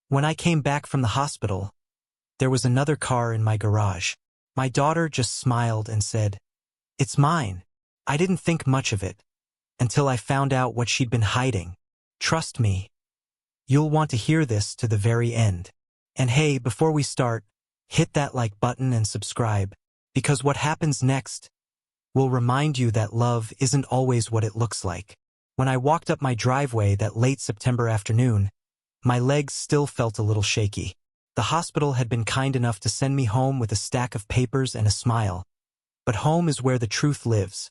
When I came back from the hospital, there was another car in my garage. My daughter just smiled and said, "It's mine." I didn't think much of it until I found out what she'd been hiding. Trust me, you'll want to hear this to the very end. And hey, before we start, hit that like button and subscribe, because what happens next will remind you that love isn't always what it looks like. When I walked up my driveway that late September afternoon, my legs still felt a little shaky. The hospital had been kind enough to send me home with a stack of papers and a smile. But home is where the truth lives,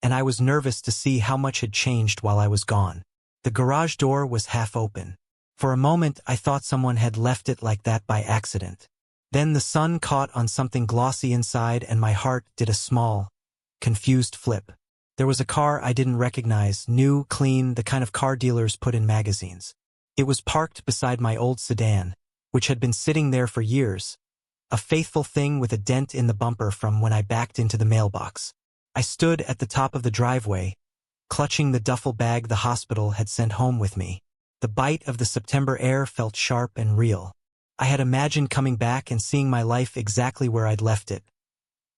and I was nervous to see how much had changed while I was gone. The garage door was half open. For a moment, I thought someone had left it like that by accident. Then the sun caught on something glossy inside and my heart did a small, confused flip. There was a car I didn't recognize, new, clean, the kind of car dealers put in magazines. It was parked beside my old sedan, which had been sitting there for years, a faithful thing with a dent in the bumper from when I backed into the mailbox. I stood at the top of the driveway, clutching the duffel bag the hospital had sent home with me. The bite of the September air felt sharp and real. I had imagined coming back and seeing my life exactly where I'd left it.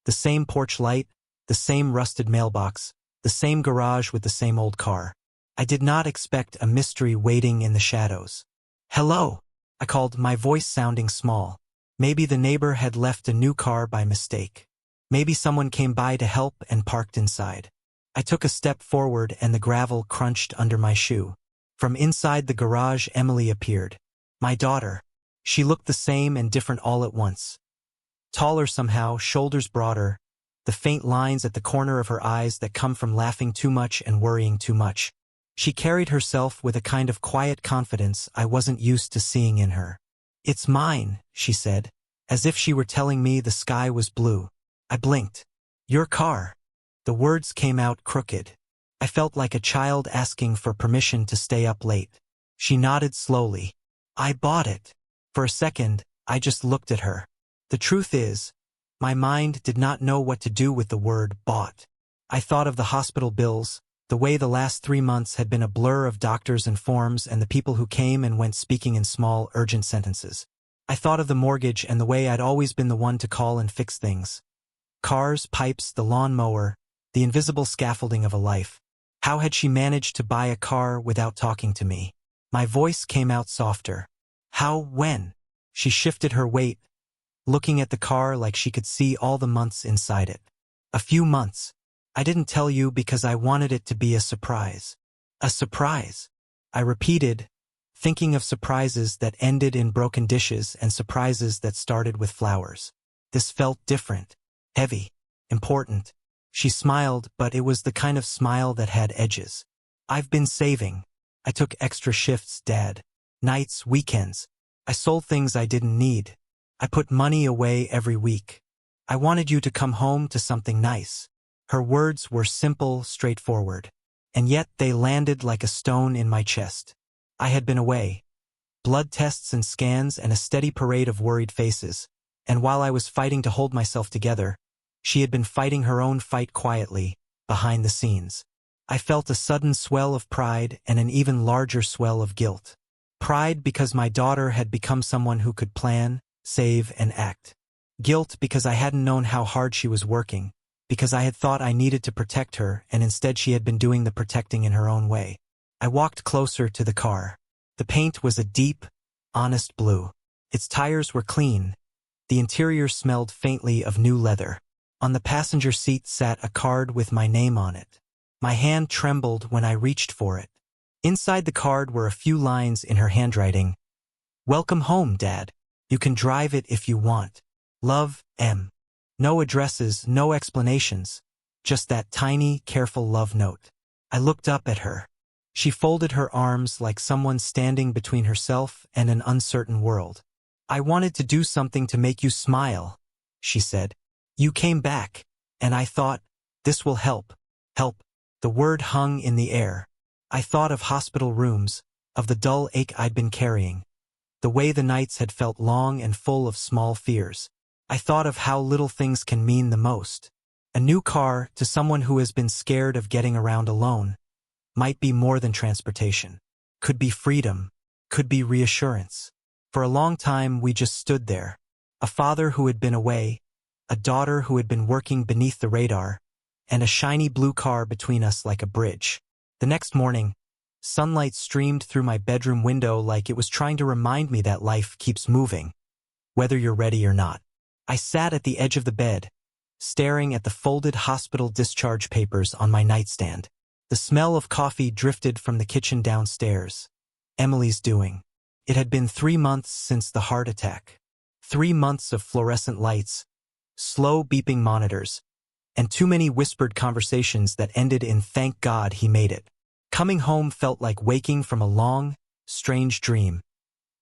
The same porch light, the same rusted mailbox, the same garage with the same old car. I did not expect a mystery waiting in the shadows. "Hello," I called, my voice sounding small. Maybe the neighbor had left a new car by mistake. Maybe someone came by to help and parked inside. I took a step forward and the gravel crunched under my shoe. From inside the garage, Emily appeared. My daughter. She looked the same and different all at once. Taller somehow, shoulders broader, the faint lines at the corner of her eyes that come from laughing too much and worrying too much. She carried herself with a kind of quiet confidence I wasn't used to seeing in her. "It's mine," she said, as if she were telling me the sky was blue. I blinked. "Your car." The words came out crooked. I felt like a child asking for permission to stay up late. She nodded slowly. "I bought it." For a second, I just looked at her. The truth is, my mind did not know what to do with the word bought. I thought of the hospital bills, the way the last 3 months had been a blur of doctors and forms and the people who came and went speaking in small, urgent sentences. I thought of the mortgage and the way I'd always been the one to call and fix things. Cars, pipes, the lawn mower, the invisible scaffolding of a life. How had she managed to buy a car without talking to me? My voice came out softer. "How, when?" She shifted her weight, looking at the car like she could see all the months inside it. "A few months. I didn't tell you because I wanted it to be a surprise." "A surprise," I repeated, thinking of surprises that ended in broken dishes and surprises that started with flowers. This felt different, heavy, important. She smiled, but it was the kind of smile that had edges. "I've been saving. I took extra shifts, Dad. Nights, weekends. I sold things I didn't need. I put money away every week. I wanted you to come home to something nice." Her words were simple, straightforward, and yet they landed like a stone in my chest. I had been away. Blood tests and scans and a steady parade of worried faces, and while I was fighting to hold myself together, she had been fighting her own fight quietly, behind the scenes. I felt a sudden swell of pride and an even larger swell of guilt. Pride because my daughter had become someone who could plan, save, and act. Guilt because I hadn't known how hard she was working, because I had thought I needed to protect her and instead she had been doing the protecting in her own way. I walked closer to the car. The paint was a deep, honest blue. Its tires were clean. The interior smelled faintly of new leather. On the passenger seat sat a card with my name on it. My hand trembled when I reached for it. Inside the card were a few lines in her handwriting. "Welcome home, Dad. You can drive it if you want. Love, M." No addresses, no explanations, just that tiny, careful love note. I looked up at her. She folded her arms like someone standing between herself and an uncertain world. "I wanted to do something to make you smile," she said. "You came back, and I thought, this will help." Help. The word hung in the air. I thought of hospital rooms, of the dull ache I'd been carrying, the way the nights had felt long and full of small fears. I thought of how little things can mean the most. A new car, to someone who has been scared of getting around alone, might be more than transportation. Could be freedom, could be reassurance. For a long time, we just stood there. A father who had been away, a daughter who had been working beneath the radar, and a shiny blue car between us like a bridge. The next morning, sunlight streamed through my bedroom window like it was trying to remind me that life keeps moving, whether you're ready or not. I sat at the edge of the bed, staring at the folded hospital discharge papers on my nightstand. The smell of coffee drifted from the kitchen downstairs. Emily's doing. It had been 3 months since the heart attack. 3 months of fluorescent lights, slow beeping monitors, and too many whispered conversations that ended in "thank God he made it." Coming home felt like waking from a long, strange dream,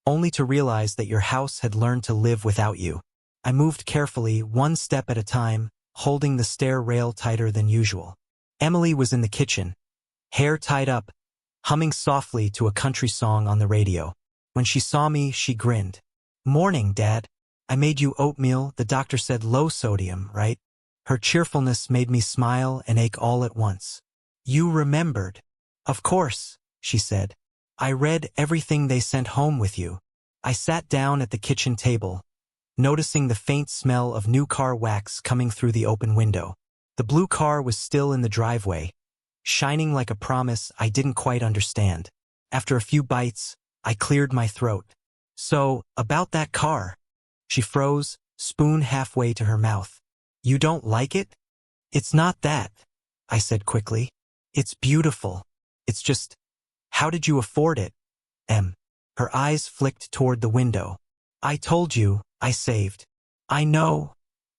only to realize that your house had learned to live without you. I moved carefully, one step at a time, holding the stair rail tighter than usual. Emily was in the kitchen, hair tied up, humming softly to a country song on the radio. When she saw me, she grinned. "Morning, Dad. I made you oatmeal. The doctor said low sodium, right?" Her cheerfulness made me smile and ache all at once. "You remembered." "Of course," she said. "I read everything they sent home with you." I sat down at the kitchen table, noticing the faint smell of new car wax coming through the open window. The blue car was still in the driveway, shining like a promise I didn't quite understand. After a few bites, I cleared my throat. "So, about that car." She froze, spoon halfway to her mouth. "You don't like it?" "It's not that," I said quickly. "It's beautiful. It's just, how did you afford it, Em?" Her eyes flicked toward the window. "I told you, I saved." "I know,"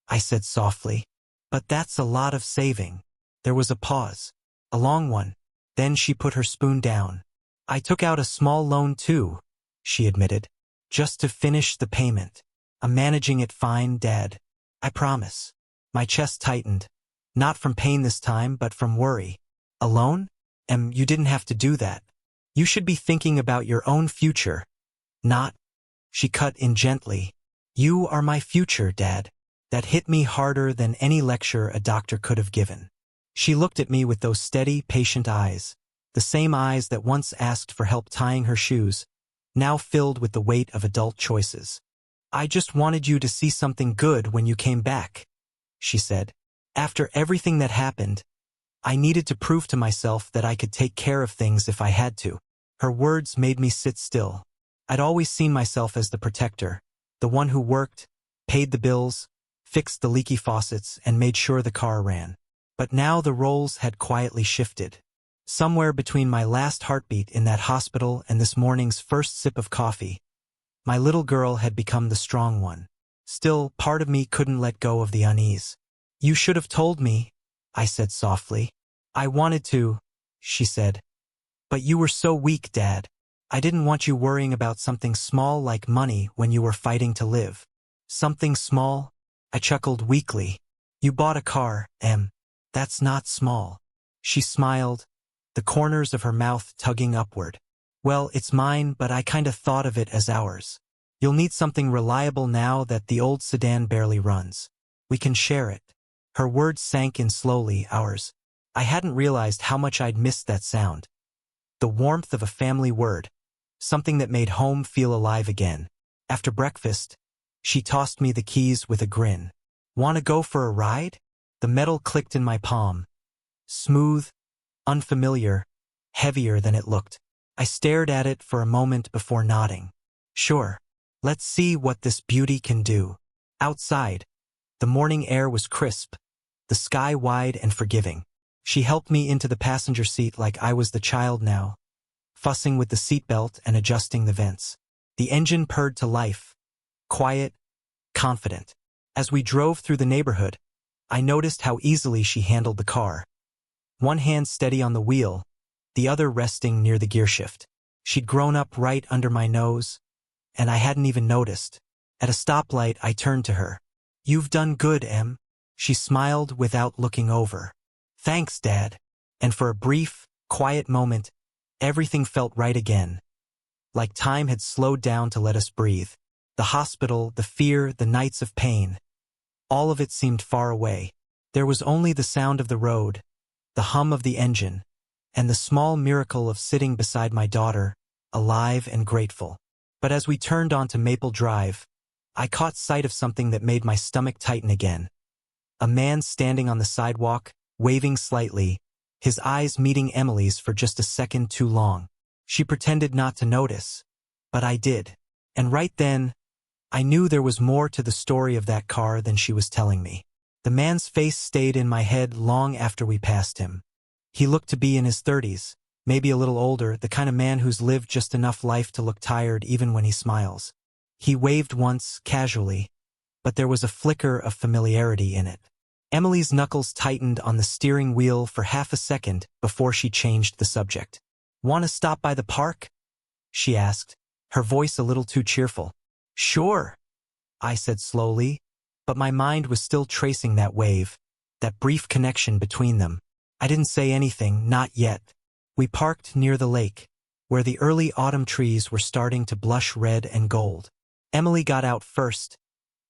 I said softly. "But that's a lot of saving." There was a pause, a long one. Then she put her spoon down. "I took out a small loan too," she admitted, "just to finish the payment. I'm managing it fine, Dad. I promise." My chest tightened, not from pain this time, but from worry. "A loan? You didn't have to do that. You should be thinking about your own future, not—" She cut in gently. "You are my future, Dad." That hit me harder than any lecture a doctor could have given. She looked at me with those steady, patient eyes, the same eyes that once asked for help tying her shoes, now filled with the weight of adult choices. "I just wanted you to see something good when you came back," she said. "After everything that happened, I needed to prove to myself that I could take care of things if I had to." Her words made me sit still. I'd always seen myself as the protector, the one who worked, paid the bills, fixed the leaky faucets, and made sure the car ran. But now the roles had quietly shifted. Somewhere between my last heartbeat in that hospital and this morning's first sip of coffee, my little girl had become the strong one. Still, part of me couldn't let go of the unease. "You should have told me," I said softly. "I wanted to," she said. "But you were so weak, Dad. I didn't want you worrying about something small like money when you were fighting to live." "Something small?" I chuckled weakly. "You bought a car, Em. That's not small." She smiled, the corners of her mouth tugging upward. "Well, it's mine, but I kind of thought of it as ours. You'll need something reliable now that the old sedan barely runs. We can share it." Her words sank in slowly, ours. I hadn't realized how much I'd missed that sound. The warmth of a family word, something that made home feel alive again. After breakfast, she tossed me the keys with a grin. "Want to go for a ride?" The metal clicked in my palm. Smooth, unfamiliar, heavier than it looked. I stared at it for a moment before nodding. "Sure. Let's see what this beauty can do." Outside, the morning air was crisp, the sky wide and forgiving. She helped me into the passenger seat like I was the child now, fussing with the seatbelt and adjusting the vents. The engine purred to life, quiet, confident. As we drove through the neighborhood, I noticed how easily she handled the car. One hand steady on the wheel, the other resting near the gearshift. She'd grown up right under my nose, and I hadn't even noticed. At a stoplight, I turned to her. "You've done good, Em." She smiled without looking over. "Thanks, Dad." And for a brief, quiet moment, everything felt right again. Like time had slowed down to let us breathe. The hospital, the fear, the nights of pain. All of it seemed far away. There was only the sound of the road, the hum of the engine, and the small miracle of sitting beside my daughter, alive and grateful. But as we turned onto Maple Drive, I caught sight of something that made my stomach tighten again. A man standing on the sidewalk, waving slightly, his eyes meeting Emily's for just a second too long. She pretended not to notice, but I did. And right then, I knew there was more to the story of that car than she was telling me. The man's face stayed in my head long after we passed him. He looked to be in his 30s, maybe a little older, the kind of man who's lived just enough life to look tired even when he smiles. He waved once, casually, but there was a flicker of familiarity in it. Emily's knuckles tightened on the steering wheel for half a second before she changed the subject. "Want to stop by the park?" she asked, her voice a little too cheerful. "Sure," I said slowly, but my mind was still tracing that wave, that brief connection between them. I didn't say anything, not yet. We parked near the lake, where the early autumn trees were starting to blush red and gold. Emily got out first,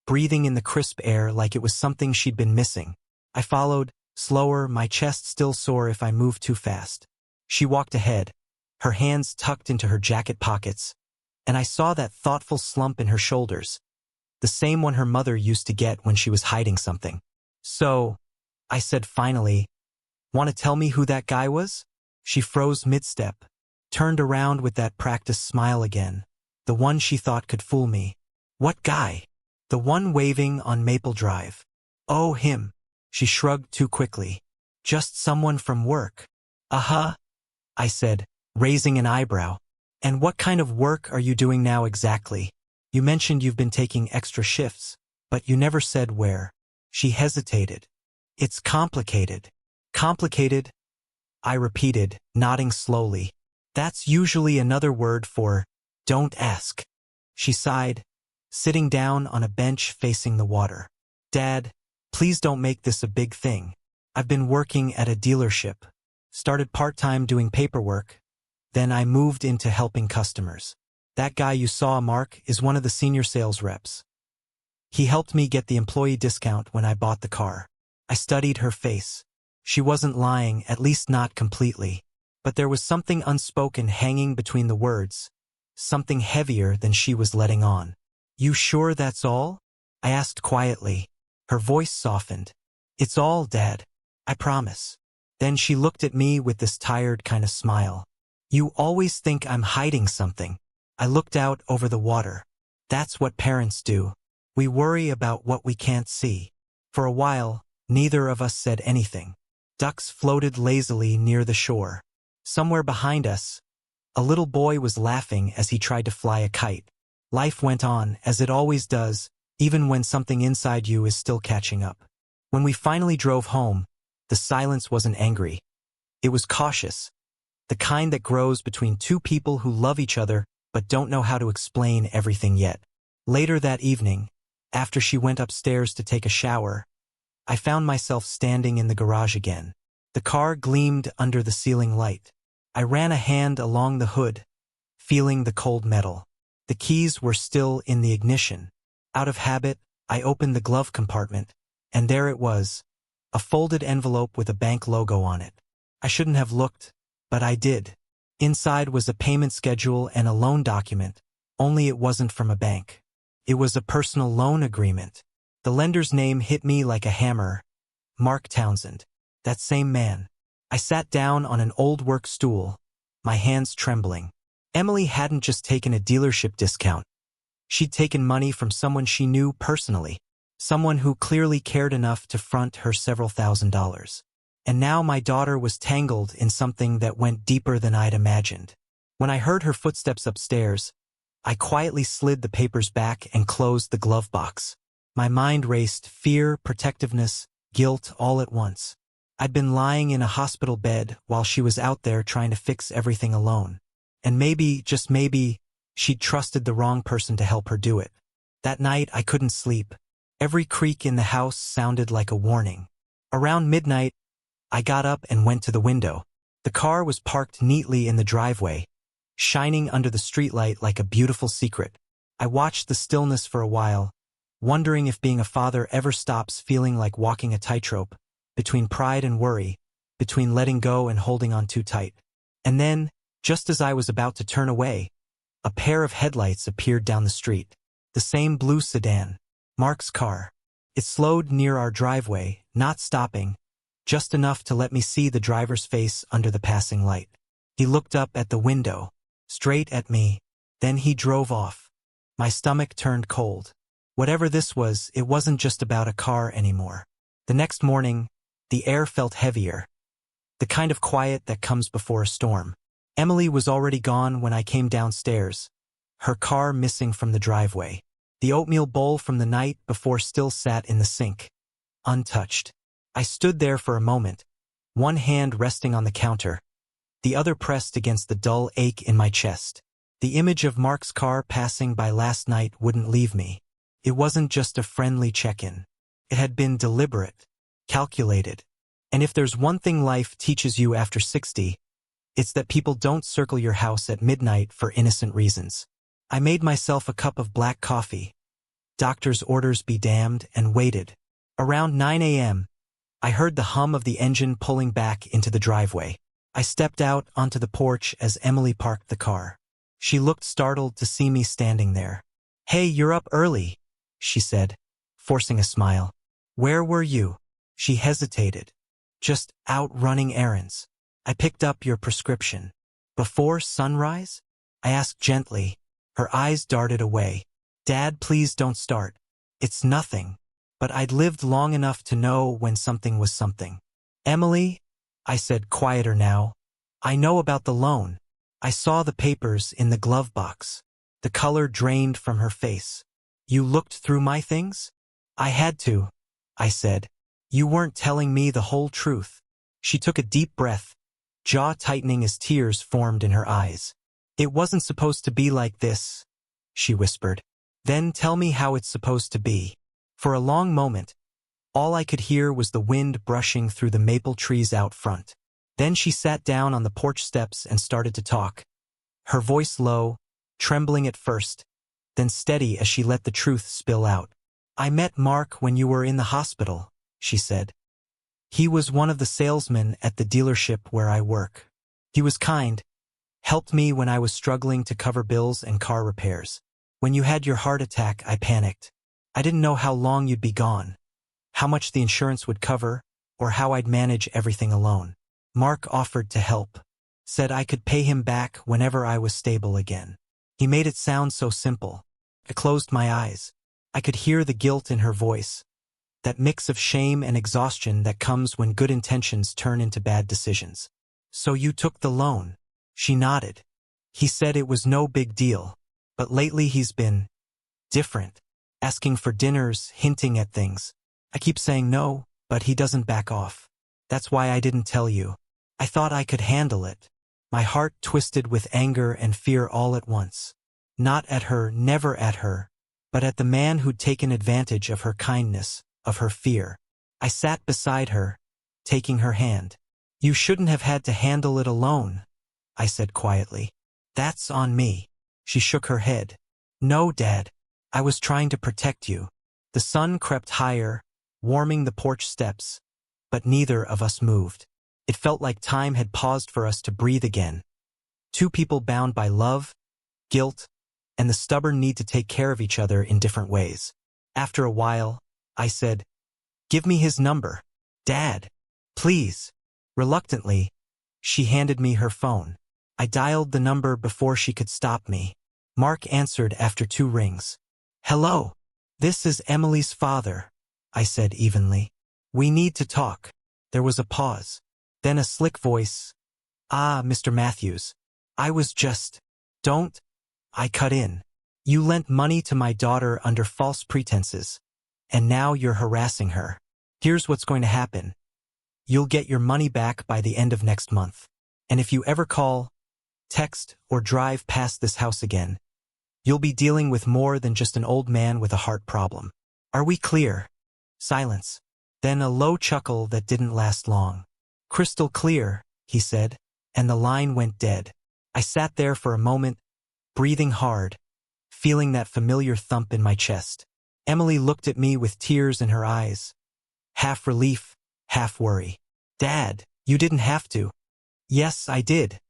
breathing in the crisp air like it was something she'd been missing. I followed, slower, my chest still sore if I moved too fast. She walked ahead, her hands tucked into her jacket pockets, and I saw that thoughtful slump in her shoulders, the same one her mother used to get when she was hiding something. "So," I said finally, "want to tell me who that guy was?" She froze mid-step, turned around with that practiced smile again, the one she thought could fool me. "What guy?" "The one waving on Maple Drive." "Oh, him." She shrugged too quickly. "Just someone from work." "Uh-huh," I said, raising an eyebrow. "And what kind of work are you doing now exactly? You mentioned you've been taking extra shifts, but you never said where." She hesitated. "It's complicated." "Complicated?" I repeated, nodding slowly. "That's usually another word for, don't ask." She sighed, sitting down on a bench facing the water. "Dad, please don't make this a big thing. I've been working at a dealership. Started part-time doing paperwork. Then I moved into helping customers. That guy you saw, Mark, is one of the senior sales reps. He helped me get the employee discount when I bought the car." I studied her face. She wasn't lying, at least not completely. But there was something unspoken hanging between the words, something heavier than she was letting on. "You sure that's all?" I asked quietly. Her voice softened. "It's all, Dad. I promise." Then she looked at me with this tired kind of smile. "You always think I'm hiding something." I looked out over the water. "That's what parents do. We worry about what we can't see." For a while, neither of us said anything. Ducks floated lazily near the shore. Somewhere behind us, a little boy was laughing as he tried to fly a kite. Life went on, as it always does, even when something inside you is still catching up. When we finally drove home, the silence wasn't angry. It was cautious, the kind that grows between two people who love each other but don't know how to explain everything yet. Later that evening, after she went upstairs to take a shower, I found myself standing in the garage again. The car gleamed under the ceiling light. I ran a hand along the hood, feeling the cold metal. The keys were still in the ignition. Out of habit, I opened the glove compartment, and there it was, a folded envelope with a bank logo on it. I shouldn't have looked, but I did. Inside was a payment schedule and a loan document, only it wasn't from a bank. It was a personal loan agreement. The lender's name hit me like a hammer. Mark Townsend. That same man. I sat down on an old work stool, my hands trembling. Emily hadn't just taken a dealership discount. She'd taken money from someone she knew personally, someone who clearly cared enough to front her several $1,000s. And now my daughter was tangled in something that went deeper than I'd imagined. When I heard her footsteps upstairs, I quietly slid the papers back and closed the glove box. My mind raced, fear, protectiveness, guilt all at once. I'd been lying in a hospital bed while she was out there trying to fix everything alone. And maybe, just maybe, she'd trusted the wrong person to help her do it. That night I couldn't sleep. Every creak in the house sounded like a warning. Around midnight, I got up and went to the window. The car was parked neatly in the driveway, shining under the streetlight like a beautiful secret. I watched the stillness for a while, wondering if being a father ever stops feeling like walking a tightrope, between pride and worry, between letting go and holding on too tight. And then, just as I was about to turn away, A pair of headlights appeared down the street. The same blue sedan. Mark's car. It slowed near our driveway, not stopping, just enough to let me see the driver's face under the passing light. He looked up at the window, straight at me, then he drove off. My stomach turned cold. Whatever this was, it wasn't just about a car anymore. The next morning, the air felt heavier. The kind of quiet that comes before a storm. Emily was already gone when I came downstairs, her car missing from the driveway. The oatmeal bowl from the night before still sat in the sink, untouched. I stood there for a moment, one hand resting on the counter, the other pressed against the dull ache in my chest. The image of Mark's car passing by last night wouldn't leave me. It wasn't just a friendly check-in. It had been deliberate, calculated. And if there's one thing life teaches you after 60, it's that people don't circle your house at midnight for innocent reasons. I made myself a cup of black coffee, doctor's orders be damned, and waited. Around 9 a.m., I heard the hum of the engine pulling back into the driveway. I stepped out onto the porch as Emily parked the car. She looked startled to see me standing there. "Hey, you're up early," she said, forcing a smile. "Where were you?" She hesitated. "Just out running errands. I picked up your prescription." "Before sunrise?" I asked gently. Her eyes darted away. "Dad, please don't start. It's nothing." But I'd lived long enough to know when something was something. "Emily," I said, quieter now, "I know about the loan. I saw the papers in the glove box." The color drained from her face. "You looked through my things?" "I had to," I said. "You weren't telling me the whole truth." She took a deep breath, jaw tightening as tears formed in her eyes. "It wasn't supposed to be like this," she whispered. "Then tell me how it's supposed to be." For a long moment, all I could hear was the wind brushing through the maple trees out front. Then she sat down on the porch steps and started to talk. Her voice low, trembling at first, then steady as she let the truth spill out. "I met Mark when you were in the hospital," she said. "He was one of the salesmen at the dealership where I work. He was kind, helped me when I was struggling to cover bills and car repairs. When you had your heart attack, I panicked. I didn't know how long you'd be gone, how much the insurance would cover, or how I'd manage everything alone. Mark offered to help, said I could pay him back whenever I was stable again. He made it sound so simple." I closed my eyes. I could hear the guilt in her voice, that mix of shame and exhaustion that comes when good intentions turn into bad decisions. "So you took the loan?" She nodded. "He said it was no big deal, but lately he's been different, asking for dinners, hinting at things. I keep saying no, but he doesn't back off. That's why I didn't tell you. I thought I could handle it." My heart twisted with anger and fear all at once. Not at her, never at her, but at the man who'd taken advantage of her kindness, of her fear. I sat beside her, taking her hand. "You shouldn't have had to handle it alone," I said quietly. "That's on me." She shook her head. "No, Dad. I was trying to protect you." The sun crept higher, warming the porch steps, but neither of us moved. It felt like time had paused for us to breathe again. Two people bound by love, guilt, and the stubborn need to take care of each other in different ways. After a while, I said, "Give me his number. Dad, please." Reluctantly, she handed me her phone. I dialed the number before she could stop me. Mark answered after 2 rings. "Hello. This is Emily's father," I said evenly. "We need to talk." There was a pause. Then a slick voice. "Ah, Mr. Matthews. I was just..." "Don't," I cut in. "You lent money to my daughter under false pretenses, and now you're harassing her. Here's what's going to happen. You'll get your money back by the end of next month. And if you ever call, text, or drive past this house again, you'll be dealing with more than just an old man with a heart problem. Are we clear?" Silence. Then a low chuckle that didn't last long. "Crystal clear," he said, and the line went dead. I sat there for a moment, breathing hard, feeling that familiar thump in my chest. Emily looked at me with tears in her eyes, half relief, half worry. "Dad, you didn't have to." "Yes, I did,"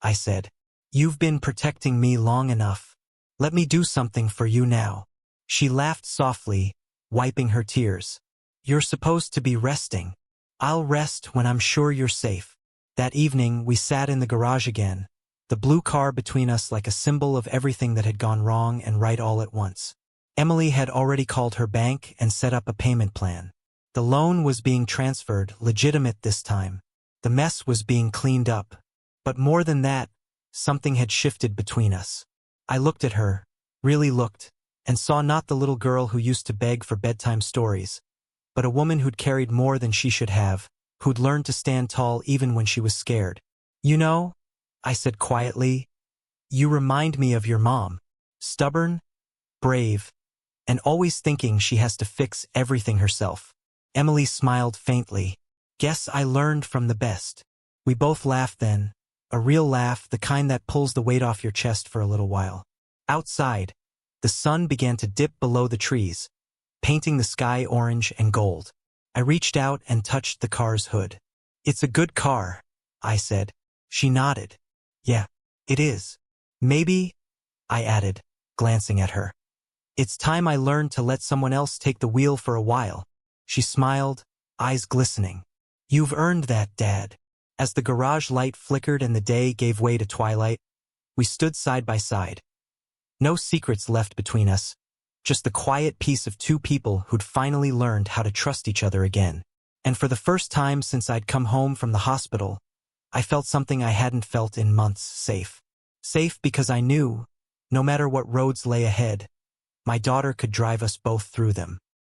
I said. "You've been protecting me long enough." Let me do something for you now. She laughed softly, wiping her tears. You're supposed to be resting. I'll rest when I'm sure you're safe. That evening, we sat in the garage again, the blue car between us like a symbol of everything that had gone wrong and right all at once. Emily had already called her bank and set up a payment plan. The loan was being transferred, legitimate this time. The mess was being cleaned up. But more than that, something had shifted between us. I looked at her, really looked, and saw not the little girl who used to beg for bedtime stories, but a woman who'd carried more than she should have, who'd learned to stand tall even when she was scared. You know, I said quietly, you remind me of your mom. Stubborn, brave, and always thinking she has to fix everything herself. Emily smiled faintly. Guess I learned from the best. We both laughed then, a real laugh, the kind that pulls the weight off your chest for a little while. Outside, the sun began to dip below the trees, painting the sky orange and gold. I reached out and touched the car's hood. It's a good car, I said. She nodded. Yeah, it is. Maybe, I added, glancing at her. It's time I learned to let someone else take the wheel for a while. She smiled, eyes glistening. You've earned that, Dad. As the garage light flickered and the day gave way to twilight, we stood side by side. No secrets left between us, just the quiet peace of two people who'd finally learned how to trust each other again. And for the first time since I'd come home from the hospital, I felt something I hadn't felt in months, safe. Safe because I knew, no matter what roads lay ahead, my daughter could drive us both through them.